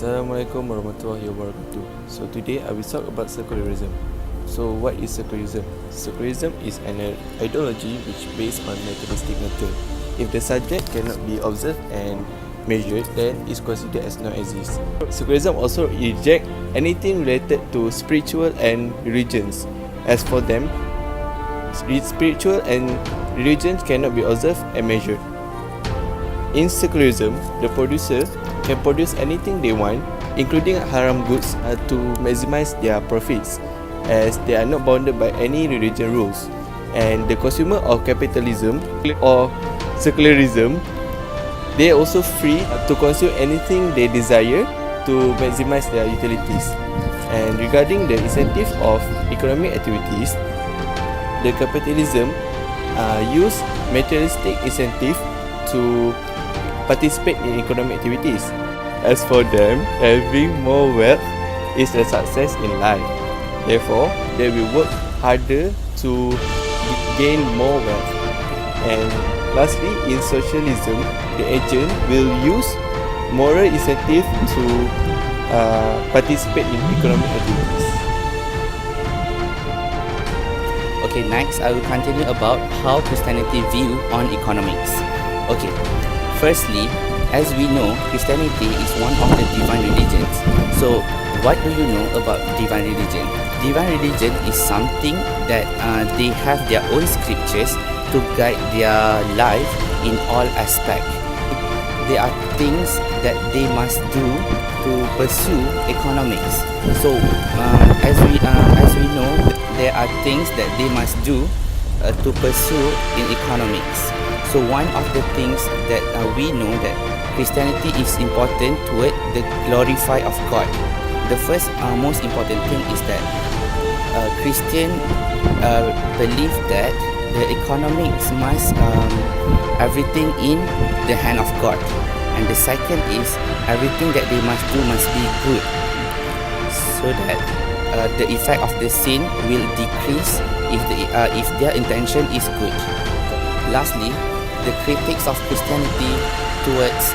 Assalamualaikum warahmatullahi wabarakatuh. So today I will talk about secularism. So what is secularism? Secularism is an ideology which based on materialistic nature. If the subject cannot be observed and measured, then it's considered as non-exist. Secularism also reject anything related to spiritual and religions. As for them, spiritual and religions cannot be observed and measured. In secularism, the producer can produce anything they want, including haram goods, to maximize their profits, as they are not bounded by any religion rules. And the consumer of capitalism or secularism, they are also free to consume anything they desire to maximize their utilities. And regarding the incentive of economic activities, the capitalism use materialistic incentive to participate in economic activities. As for them, having more wealth is a success in life. Therefore, they will work harder to gain more wealth. And lastly, in socialism, the agent will use moral incentive to participate in economic activities. Okay, next I will continue about how Christianity view on economics. Okay, firstly, as we know, Christianity is one of the divine religions. So, what do you know about divine religion? Divine religion is something that they have their own scriptures to guide their life in all aspects. There are things that they must do to pursue economics. So, as we know, there are things that they must do to pursue in economics. So one of the things that we know that Christianity is important toward the glorify of God. The first most important thing is that Christian believe that the economics must everything in the hand of God, and the second is everything that they must do must be good, so that the effect of the sin will decrease if their intention is good. Lastly, the critics of Christianity towards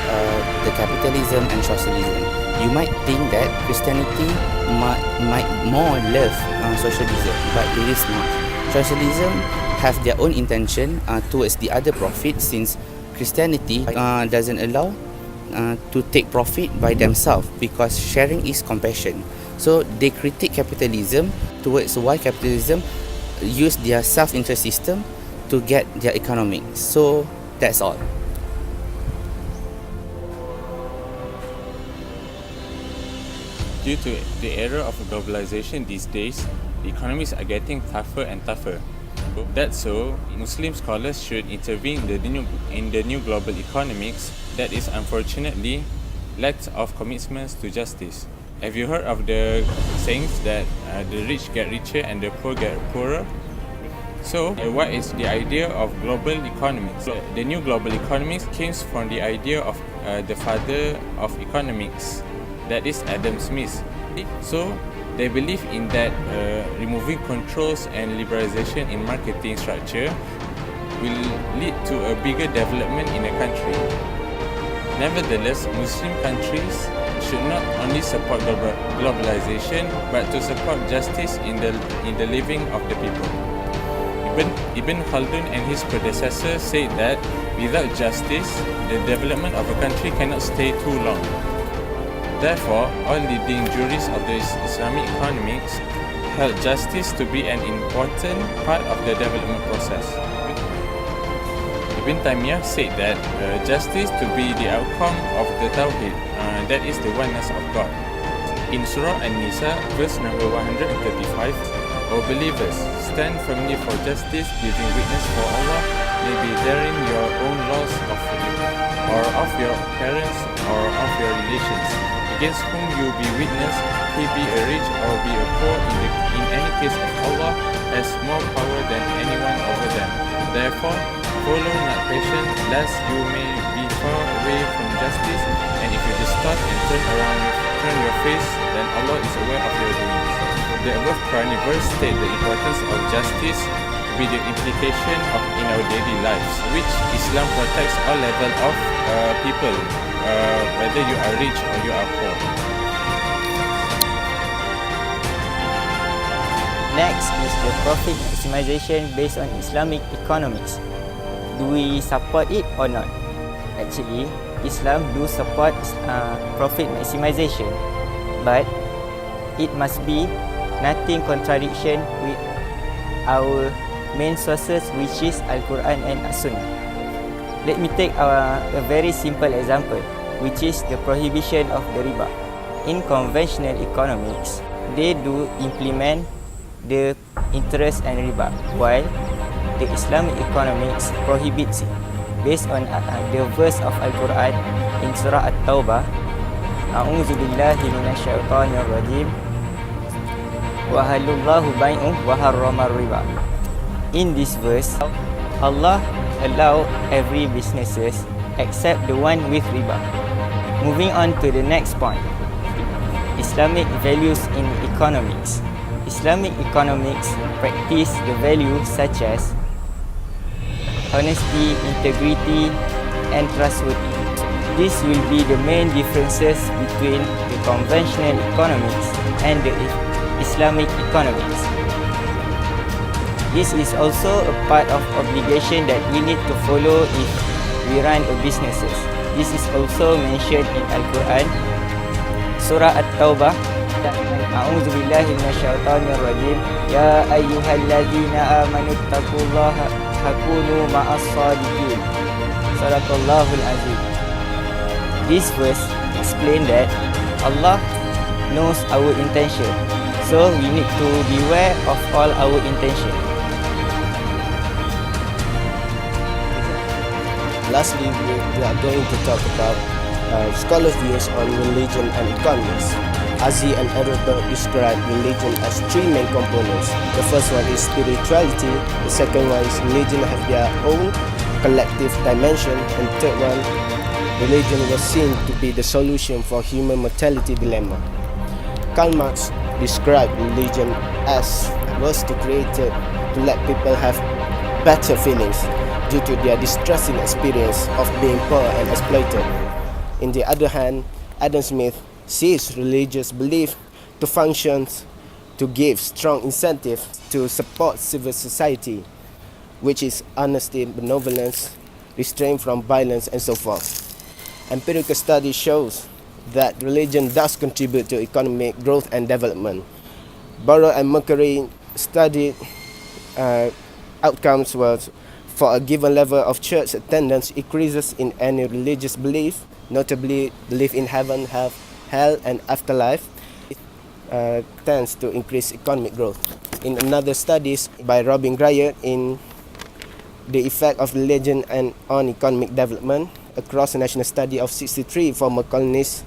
the capitalism and socialism. You might think that Christianity might more love socialism, but it is not. Socialism have their own intention towards the other profit, since Christianity doesn't allow to take profit by themselves, because sharing is compassion. So they critique capitalism towards why capitalism use their self-interest system to get their economics. So that's all. Due to the era of globalization these days, the economies are getting tougher and tougher. That's so, Muslim scholars should intervene in the new global economics that is unfortunately lack of commitments to justice. Have you heard of the sayings that the rich get richer and the poor get poorer? So, what is the idea of global economics? The new global economics came from the idea of the father of economics, that is Adam Smith. So, they believe in that removing controls and liberalization in marketing structure will lead to a bigger development in a country. Nevertheless, Muslim countries should not only support globalization, but to support justice in the living of the people. Ibn Khaldun and his predecessors said that without justice, the development of a country cannot stay too long. Therefore, all leading jurists of the Islamic economics held justice to be an important part of the development process. Ibn Taymiyyah said that justice to be the outcome of the Tawheed, that is the oneness of God. In Surah An-Nisa, verse number 135, O believers, stand firmly for justice, giving witness for Allah, may be therein your own loss of you, or of your parents, or of your relations, against whom you be witness, he be a rich or be a poor, in any case of Allah has more power than anyone over them. Therefore, follow not passion, lest you may be far away from justice, and if you distort and turn your face, then Allah is aware of your doings. The above Quranic verse state the importance of justice to be the implication of in our daily lives, which Islam protects all level of people, whether you are rich or you are poor. Next is the profit maximization based on Islamic economics. Do we support it or not? Actually, Islam do support profit maximization, but it must be nothing contradiction with our main sources, which is Al-Quran and As-Sunnah. Let me take a very simple example, which is the prohibition of the riba. In conventional economics, they do implement the interest and riba, while the Islamic economics prohibits it. Based on the verse of Al-Quran in Surah At-Taubah, A'udzu billahi minasyaitonir rajim, wa halallahu bai'u wa harrama riba. In this verse, Allah allow every businesses except the one with riba. Moving on to the next point, Islamic values in economics. Islamic economics practice the values such as honesty, integrity, and trustworthy. This will be the main differences between the conventional economics and the Islamic economics. This is also a part of obligation that we need to follow if we run a businesses. This is also mentioned in Al-Quran, Surah At-Taubah. A'udzu billahi minasyaitonir rajim. Ya ayyuhalladzina amanu taqullaha hakunu ma'as shadiqin. Sadaqallahul azim. This verse explain that Allah knows our intention, so we need to beware of all our intention. Lastly, we are going to talk about scholar views on religion and economics. Aziz and Herodotus describe religion as three main components. The first one is spirituality, the second one is religion have their own collective dimension, and third one, religion was seen to be the solution for human mortality dilemma. Karl Marx described religion as was created to let people have better feelings due to their distressing experience of being poor and exploited. On the other hand, Adam Smith sees religious belief to function to give strong incentive to support civil society, which is honesty, benevolence, restraint from violence, and so forth. Empirical study shows that religion does contribute to economic growth and development. Burrow and Mercury studied outcomes was for a given level of church attendance increases in any religious belief, notably belief in heaven, hell, and afterlife, tends to increase economic growth. In another studies by Robin Grier in the effect of religion and on economic development across a national study of 63 former colonies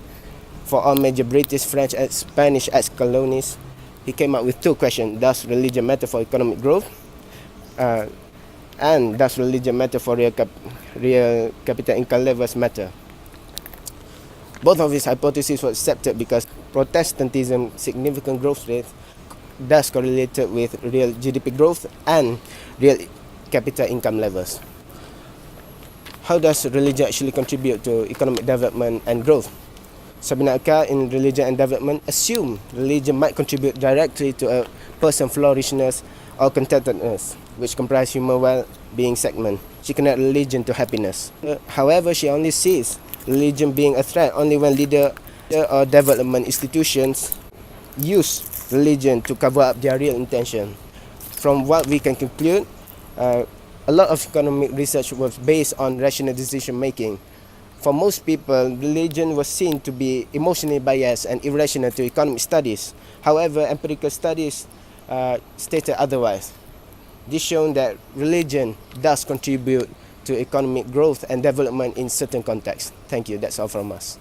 for all major British, French, and Spanish ex-colonies, he came up with two questions: does religion matter for economic growth? And does religion matter for real capital income levels matter? Both of his hypotheses were accepted because Protestantism significant growth rate thus correlated with real GDP growth and real capital income levels. How does religion actually contribute to economic development and growth? Sabina Akar in Religion and Development assume religion might contribute directly to a person's flourishness or contentedness, which comprise human well-being segment. She connects religion to happiness. However, she only sees religion being a threat only when leader or development institutions use religion to cover up their real intention. From what we can conclude, a lot of economic research was based on rational decision making. For most people, religion was seen to be emotionally biased and irrational to economic studies. However, empirical studies stated otherwise. This shown that religion does contribute to economic growth and development in certain contexts. Thank you. That's all from us.